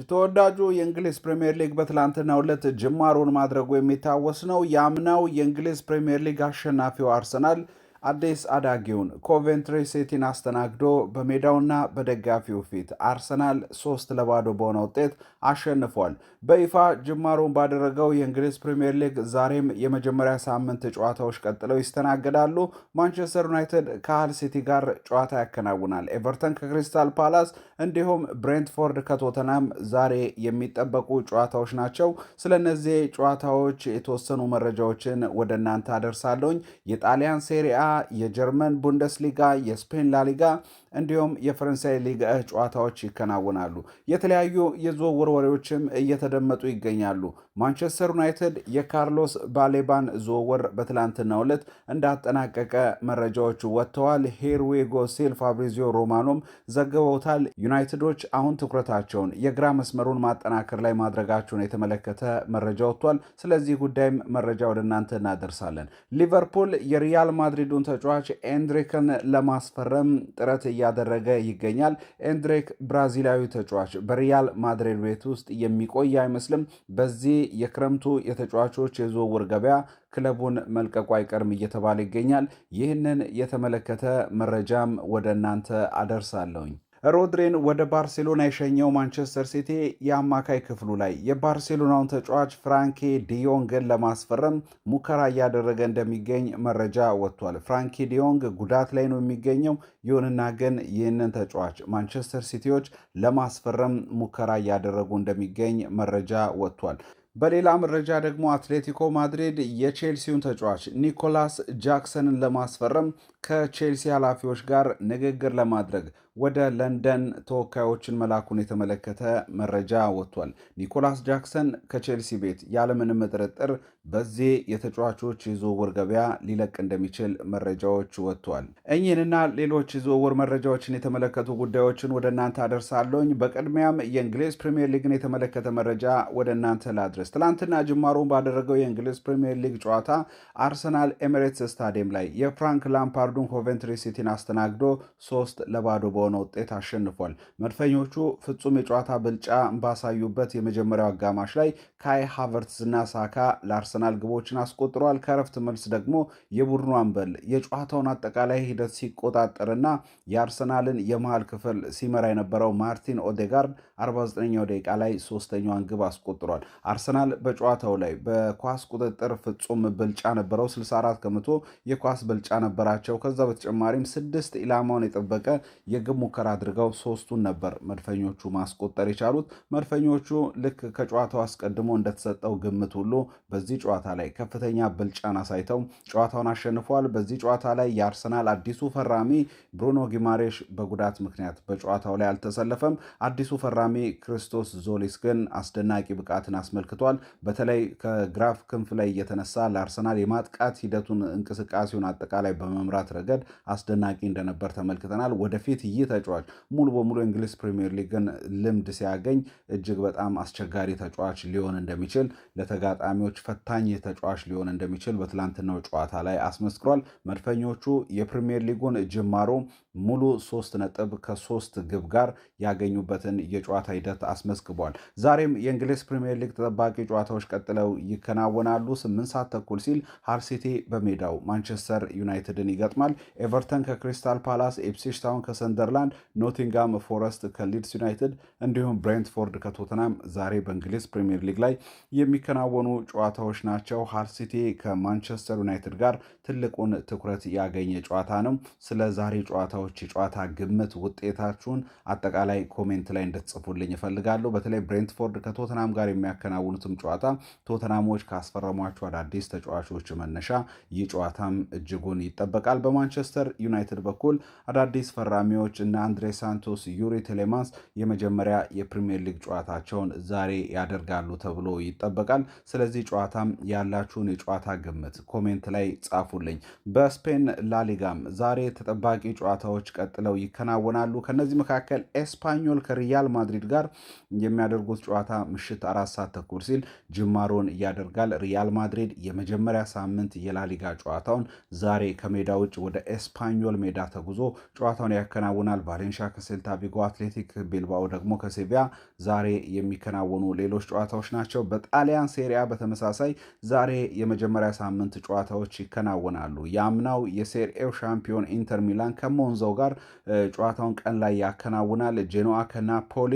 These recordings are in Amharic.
ተወዳጁ የእንግሊዝ ፕሪሚየር ሊግ በትላንትናው ዕለት ጅማሮን ማድረጉ የሚታወስ ነው። የአምናው የእንግሊዝ ፕሪሚየር ሊግ አሸናፊው አርሰናል አዲስ አዳጊውን ኮቬንትሪ ሲቲን አስተናግዶ በሜዳውና በደጋፊው ፊት አርሰናል 3-0 በሆነ ውጤት አሸንፏል። በይፋ ጅማሮን ባደረገው የእንግሊዝ ፕሪሚየር ሊግ ዛሬም የመጀመሪያ ሳምንት ጨዋታዎች ቀጥለው ይስተናገዳሉ። ማንቸስተር ዩናይትድ ከሃል ሲቲ ጋር ጨዋታ ያከናውናል። ኤቨርተን ከክሪስታል ፓላስ እንዲሁም ብሬንትፎርድ ከቶተናም ዛሬ የሚጠበቁ ጨዋታዎች ናቸው። ስለነዚህ ጨዋታዎች የተወሰኑ መረጃዎችን ወደ እናንተ አደርሳለሁኝ። የጣሊያን ሴሪአ፣ የጀርመን ቡንደስሊጋ፣ የስፔን ላሊጋ እንዲሁም የፈረንሳይ ሊግ ጨዋታዎች ይከናወናሉ። የተለያዩ የዝውውር ወሬዎችም እየተደመጡ ይገኛሉ። ማንቸስተር ዩናይትድ የካርሎስ ባሌባን ዝውውር በትላንትናው ዕለት እንዳጠናቀቀ መረጃዎች ወጥተዋል። ሄርዌጎ ሲል ፋብሪዚዮ ሮማኖም ዘግበውታል። ዩናይትዶች አሁን ትኩረታቸውን የግራ መስመሩን ማጠናከር ላይ ማድረጋቸውን የተመለከተ መረጃ ወጥቷል። ስለዚህ ጉዳይም መረጃ ወደ እናንተ እናደርሳለን። ሊቨርፑል የሪያል ማድሪዱን ተጫዋች ኤንድሪክን ለማስፈረም ጥረት እያደረገ ይገኛል። ኤንድሪክ ብራዚላዊ ተጫዋች በሪያል ማድሪድ ቤት ውስጥ የሚቆይ አይመስልም። በዚህ የክረምቱ የተጫዋቾች የዝውውር ገበያ ክለቡን መልቀቁ አይቀርም እየተባለ ይገኛል። ይህንን የተመለከተ መረጃም ወደ እናንተ አደርሳለሁኝ። ሮድሪን ወደ ባርሴሎና የሸኘው ማንቸስተር ሲቲ የአማካይ ክፍሉ ላይ የባርሴሎናውን ተጫዋች ፍራንኪ ዲዮንግን ለማስፈረም ሙከራ እያደረገ እንደሚገኝ መረጃ ወጥቷል። ፍራንኪ ዲዮንግ ጉዳት ላይ ነው የሚገኘው። ይሁንና ግን ይህንን ተጫዋች ማንቸስተር ሲቲዎች ለማስፈረም ሙከራ እያደረጉ እንደሚገኝ መረጃ ወጥቷል። በሌላ መረጃ ደግሞ አትሌቲኮ ማድሪድ የቼልሲውን ተጫዋች ኒኮላስ ጃክሰንን ለማስፈረም ከቼልሲ ኃላፊዎች ጋር ንግግር ለማድረግ ወደ ለንደን ተወካዮችን መላኩን የተመለከተ መረጃ ወጥቷል። ኒኮላስ ጃክሰን ከቼልሲ ቤት ያለምንም ጥርጥር በዚህ የተጫዋቾች የዝውውር ገበያ ሊለቅ እንደሚችል መረጃዎች ወጥቷል። እኚህንና ሌሎች የዝውውር መረጃዎችን የተመለከቱ ጉዳዮችን ወደ እናንተ አደርሳለሁኝ። በቅድሚያም የእንግሊዝ ፕሪምየር ሊግን የተመለከተ መረጃ ወደ እናንተ ላድረስ። ትላንትና ጅማሮን ባደረገው የእንግሊዝ ፕሪምየር ሊግ ጨዋታ አርሰናል ኤሚሬትስ ስታዲየም ላይ የፍራንክ ላምፓርዱን ኮቬንትሪ ሲቲን አስተናግዶ 3-0 በሆነ ውጤት አሸንፏል። መድፈኞቹ ፍጹም የጨዋታ ብልጫ ባሳዩበት የመጀመሪያው አጋማሽ ላይ ካይ ሃቨርትዝ እና ሳካ ለአርሰናል ግቦችን አስቆጥረዋል። ከረፍት መልስ ደግሞ የቡድኑ አምበል የጨዋታውን አጠቃላይ ሂደት ሲቆጣጠርና የአርሰናልን የመሃል ክፍል ሲመራ የነበረው ማርቲን ኦዴጋርድ 49ኛው ደቂቃ ላይ ሶስተኛዋን ግብ አስቆጥሯል። አርሰናል በጨዋታው ላይ በኳስ ቁጥጥር ፍጹም ብልጫ ነበረው። 64 ከመቶ የኳስ ብልጫ ነበራቸው። ከዛ በተጨማሪም 6 ኢላማውን የጠበቀ የግብ ሙከራ አድርገው 3ቱን ነበር መድፈኞቹ ማስቆጠር የቻሉት። መድፈኞቹ ልክ ከጨዋታው አስቀድሞ እንደተሰጠው ግምት ሁሉ በዚህ ጨዋታ ላይ ከፍተኛ ብልጫን አሳይተው ጨዋታውን አሸንፈዋል። በዚህ ጨዋታ ላይ የአርሰናል አዲሱ ፈራሚ ብሩኖ ጊማሬሽ በጉዳት ምክንያት በጨዋታው ላይ አልተሰለፈም። አዲሱ ፈራሚ ክርስቶስ ዞሊስ ግን አስደናቂ ብቃትን አስመልክቷል። በተለይ ከግራፍ ክንፍ ላይ እየተነሳ ለአርሰናል የማጥቃት ሂደቱን እንቅስቃሴውን አጠቃላይ በመምራት ረገድ አስደናቂ እንደነበር ተመልክተናል። ወደፊት ይህ ተጫዋች ሙሉ በሙሉ የእንግሊዝ ፕሪሚየር ሊግን ልምድ ሲያገኝ እጅግ በጣም አስቸጋሪ ተጫዋች ሊሆን እንደሚችል፣ ለተጋጣሚዎች ፈታኝ ተጫዋች ሊሆን እንደሚችል በትላንትናው ጨዋታ ላይ አስመስክሯል። መድፈኞቹ የፕሪሚየር ሊጉን ጅማሮ ሙሉ 3 ነጥብ ከ3 ግብ ጋር ያገኙበትን የጨዋታ ሂደት አስመዝግቧል። ዛሬም የእንግሊዝ ፕሪሚየር ሊግ ተጠባቂ ጨዋታዎች ቀጥለው ይከናወናሉ። 8 ሰዓት ተኩል ሲል ሃል ሲቲ በሜዳው ማንቸስተር ዩናይትድን ይገጥማል። ኤቨርተን ከክሪስታል ፓላስ፣ ኢፕስዊች ታውን ከሰንደርላንድ፣ ኖቲንጋም ፎረስት ከሊድስ ዩናይትድ እንዲሁም ብሬንትፎርድ ከቶተናም ዛሬ በእንግሊዝ ፕሪሚየር ሊግ ላይ የሚከናወኑ ጨዋታዎች ናቸው። ሃል ሲቲ ከማንቸስተር ዩናይትድ ጋር ትልቁን ትኩረት ያገኘ ጨዋታ ነው። ስለ ዛሬ ጨዋታዎች የጨዋታ ግምት ውጤታችሁን አጠቃላይ ኮሜንት ላይ እንድትጽፉልኝ እፈልጋለሁ። በተለይ ብሬንትፎርድ ከቶተናም ጋር የሚያከናውኑትም ጨዋታ ቶተናሞች ካስፈረሟቸው አዳዲስ ተጫዋቾች መነሻ ይህ ጨዋታም እጅጉን ይጠበቃል። በማንቸስተር ዩናይትድ በኩል አዳዲስ ፈራሚዎች እና አንድሬ ሳንቶስ፣ ዩሪ ቴሌማንስ የመጀመሪያ የፕሪሚየር ሊግ ጨዋታቸውን ዛሬ ያደርጋሉ ተብሎ ይጠበቃል። ስለዚህ ጨዋታም ያላችሁን የጨዋታ ግምት ኮሜንት ላይ ጻፉልኝ። በስፔን ላሊጋም ዛሬ ተጠባቂ ጨዋታዎች ቀጥለው ይከናወናሉ። ከነዚህ መካከል ኤስፓኞል ከሪያል ማድሪድ ጋር የሚያደርጉት ጨዋታ ምሽት 4 ሰዓት ተኩል ሲል ጅማሮን ያደርጋል። ሪያል ማድሪድ የመጀመሪያ ሳምንት የላሊጋ ጨዋታውን ዛሬ ከሜዳ ውጭ ወደ ኤስፓኞል ሜዳ ተጉዞ ጨዋታውን ያከናውናል። ይገኛል። ቫሌንሺያ ከሴልታ ቪጎ፣ አትሌቲክ ቢልባኦ ደግሞ ከሴቪያ ዛሬ የሚከናወኑ ሌሎች ጨዋታዎች ናቸው። በጣሊያን ሴሪያ በተመሳሳይ ዛሬ የመጀመሪያ ሳምንት ጨዋታዎች ይከናወናሉ። የአምናው የሴሪኤው ሻምፒዮን ኢንተር ሚላን ከሞንዛው ጋር ጨዋታውን ቀን ላይ ያከናውናል። ጄኖዋ ከናፖሊ፣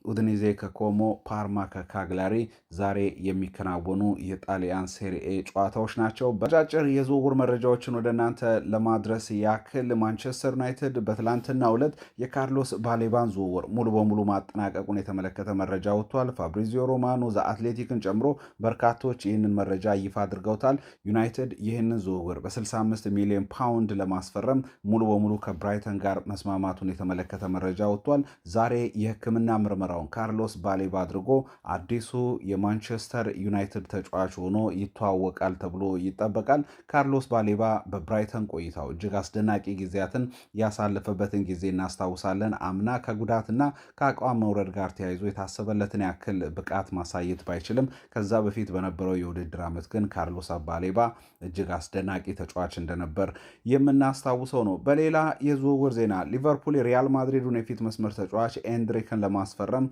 ኡድኒዜ ከኮሞ፣ ፓርማ ከካግላሪ ዛሬ የሚከናወኑ የጣሊያን ሴሪኤ ጨዋታዎች ናቸው። በአጫጭር የዝውውር መረጃዎችን ወደ እናንተ ለማድረስ ያክል ማንቸስተር ዩናይትድ በትላንትናው ዕለት የካርሎስ ባሌባን ዝውውር ሙሉ በሙሉ ማጠናቀቁን የተመለከተ መረጃ ወጥቷል። ፋብሪዚዮ ሮማኖ ዘ አትሌቲክን ጨምሮ በርካቶች ይህንን መረጃ ይፋ አድርገውታል። ዩናይትድ ይህንን ዝውውር በ65 ሚሊዮን ፓውንድ ለማስፈረም ሙሉ በሙሉ ከብራይተን ጋር መስማማቱን የተመለከተ መረጃ ወጥቷል። ዛሬ የሕክምና ምርመራውን ካርሎስ ባሌባ አድርጎ አዲሱ የማንቸስተር ዩናይትድ ተጫዋች ሆኖ ይተዋወቃል ተብሎ ይጠበቃል። ካርሎስ ባሌባ በብራይተን ቆይታው እጅግ አስደናቂ ጊዜያትን ያሳለፈበትን ጊዜ እናስታውሳለን። አምና ከጉዳትና ከአቋም መውረድ ጋር ተያይዞ የታሰበለትን ያክል ብቃት ማሳየት ባይችልም ከዛ በፊት በነበረው የውድድር ዓመት ግን ካርሎስ ባሌባ እጅግ አስደናቂ ተጫዋች እንደነበር የምናስታውሰው ነው። በሌላ የዝውውር ዜና ሊቨርፑል የሪያል ማድሪዱን የፊት መስመር ተጫዋች ኤንድሪክን ለማስፈረም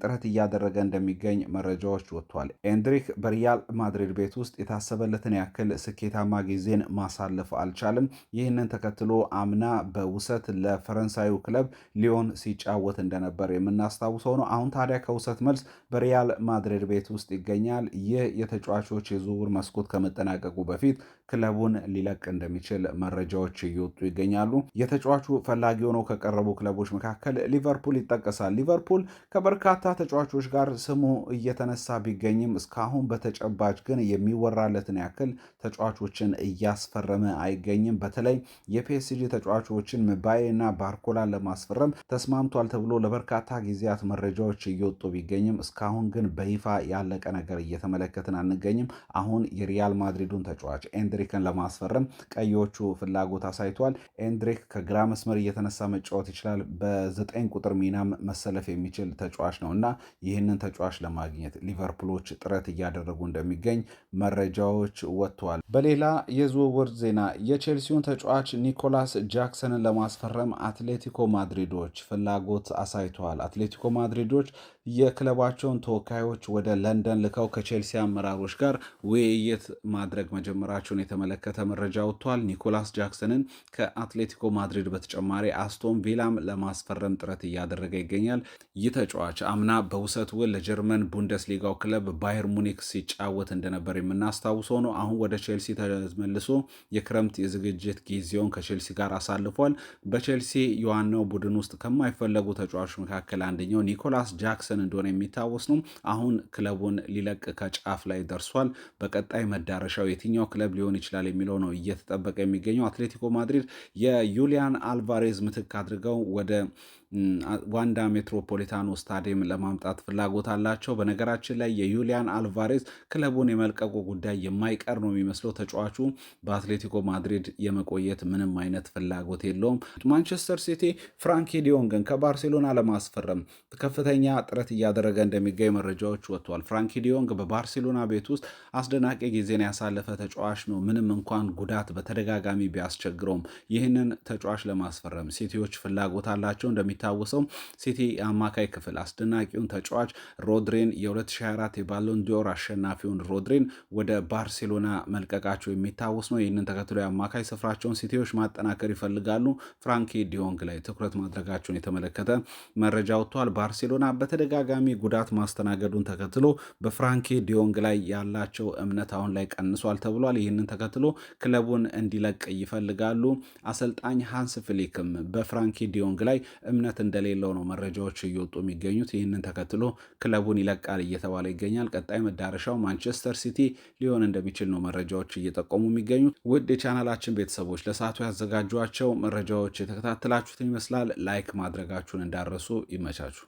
ጥረት እያደረገ እንደሚገኝ መረጃዎች ወጥቷል። ኤንድሪክ በሪያል ማድሪድ ቤት ውስጥ የታሰበለትን ያክል ስኬታማ ጊዜን ማሳለፍ አልቻልም። ይህንን ተከትሎ አምና በውሰት ለፈረንሳዩ ክለብ ሊዮን ሲጫወት እንደነበር የምናስታውሰው ነው። አሁን ታዲያ ከውሰት መልስ በሪያል ማድሪድ ቤት ውስጥ ይገኛል። ይህ የተጫዋቾች የዝውውር መስኮት ከመጠናቀቁ በፊት ክለቡን ሊለቅ እንደሚችል መረጃዎች እየወጡ ይገኛሉ። የተጫዋቹ ፈላጊ ሆነው ከቀረቡ ክለቦች መካከል ሊቨርፑል ይጠቀሳል። ሊቨርፑል ከበርካታ ተጫዋቾች ጋር ስሙ እየተነሳ ቢገኝም እስካሁን በተጨባጭ ግን የሚወራለትን ያክል ተጫዋቾችን እያስፈረመ አይገኝም። በተለይ የፒኤስጂ ተጫዋቾችን ምባዬ እና ባርኮላን ለማስፈረም ተስማምቷል ተብሎ ለበርካታ ጊዜያት መረጃዎች እየወጡ ቢገኝም እስካሁን ግን በይፋ ያለቀ ነገር እየተመለከትን አንገኝም። አሁን የሪያል ማድሪዱን ተጫዋች ኤንድሪክን ለማስፈረም ቀዮቹ ፍላጎት አሳይቷል። ኤንድሪክ ከግራ መስመር እየተነሳ መጫወት ይችላል። በ9 ቁጥር ሚናም መሰለፍ የሚችል ተጫዋች ነው እና ይህንን ተጫዋች ለማግኘት ሊቨርፑሎች ጥረት እያደረጉ እንደሚገኝ መረጃዎች ወጥተዋል። በሌላ የዝውውር ዜና የቼልሲውን ተጫዋች ኒኮላስ ጃክሰንን ለማስፈረም አትሌቲኮ ማድሪዶች ፍላጎት አሳይተዋል። አትሌቲኮ ማድሪዶች የክለባቸውን ተወካዮች ወደ ለንደን ልከው ከቼልሲ አመራሮች ጋር ውይይት ማድረግ መጀመራቸውን የተመለከተ መረጃ ወጥቷል። ኒኮላስ ጃክሰንን ከአትሌቲኮ ማድሪድ በተጨማሪ አስቶን ቪላም ለማስፈረም ጥረት እያደረገ ይገኛል። ይህ ተጫዋች አምና በውሰት ውል ለጀርመን ቡንደስሊጋው ክለብ ባየር ሙኒክ ሲጫወት እንደነበር የምናስታውሰው ነው። አሁን ወደ ቼልሲ ተመልሶ የክረምት የዝግጅት ጊዜውን ከቼልሲ ጋር አሳልፏል። በቼልሲ የዋናው ቡድን ውስጥ ከማይፈለጉ ተጫዋቾች መካከል አንደኛው ኒኮላስ ጃክሰን እንደሆነ የሚታወስ ነው። አሁን ክለቡን ሊለቅ ከጫፍ ላይ ደርሷል። በቀጣይ መዳረሻው የትኛው ክለብ ሊሆን ይችላል የሚለው ነው እየተጠበቀ የሚገኘው። አትሌቲኮ ማድሪድ የዩሊያን አልቫሬዝ ምትክ አድርገው ወደ ዋንዳ ሜትሮፖሊታኖ ስታዲየም ለማምጣት ፍላጎት አላቸው። በነገራችን ላይ የዩሊያን አልቫሬዝ ክለቡን የመልቀቁ ጉዳይ የማይቀር ነው የሚመስለው። ተጫዋቹ በአትሌቲኮ ማድሪድ የመቆየት ምንም አይነት ፍላጎት የለውም። ማንቸስተር ሲቲ ፍራንኪ ዲዮንግን ከባርሴሎና ለማስፈረም ከፍተኛ ጥረት እያደረገ እንደሚገኝ መረጃዎች ወጥቷል። ፍራንኪ ዲዮንግ በባርሴሎና ቤት ውስጥ አስደናቂ ጊዜን ያሳለፈ ተጫዋች ነው። ምንም እንኳን ጉዳት በተደጋጋሚ ቢያስቸግረውም ይህንን ተጫዋች ለማስፈረም ሲቲዎች ፍላጎት አላቸው። እንደሚታወሰው ሲቲ የአማካይ ክፍል አስደናቂውን ተጫዋች ሮድሪን የ2024 የባሎን ዲዮር አሸናፊውን ሮድሪን ወደ ባርሴሎና መልቀቃቸው የሚታወስ ነው። ይህንን ተከትሎ የአማካይ ስፍራቸውን ሲቲዎች ማጠናከር ይፈልጋሉ። ፍራንኪ ዲዮንግ ላይ ትኩረት ማድረጋቸውን የተመለከተ መረጃ ወጥቷል። ባርሴሎና በተደጋጋሚ ጉዳት ማስተናገዱን ተከትሎ በፍራንኪ ዲዮንግ ላይ ያላቸው እምነት አሁን ላይ ቀንሷል ተብሏል። ይህንን ተከትሎ ክለቡን እንዲለቅ ይፈልጋሉ። አሰልጣኝ ሃንስ ፍሊክም በፍራንኪ ዲዮንግ ላይ እምነት እንደሌለው ነው መረጃዎች እየወጡ የሚገኙት። ይህንን ተከትሎ ክለቡን ይለቃል እየተባለ ይገኛል። ቀጣይ መዳረሻው ማንቸስተር ሲቲ ሊሆን እንደሚችል ነው መረጃዎች እየጠቆሙ የሚገኙት። ውድ የቻናላችን ቤተሰቦች ለሰዓቱ ያዘጋጇቸው መረጃዎች የተከታተላችሁትን ይመስላል። ላይክ ማድረጋችሁን እንዳረሱ። ይመቻችሁ።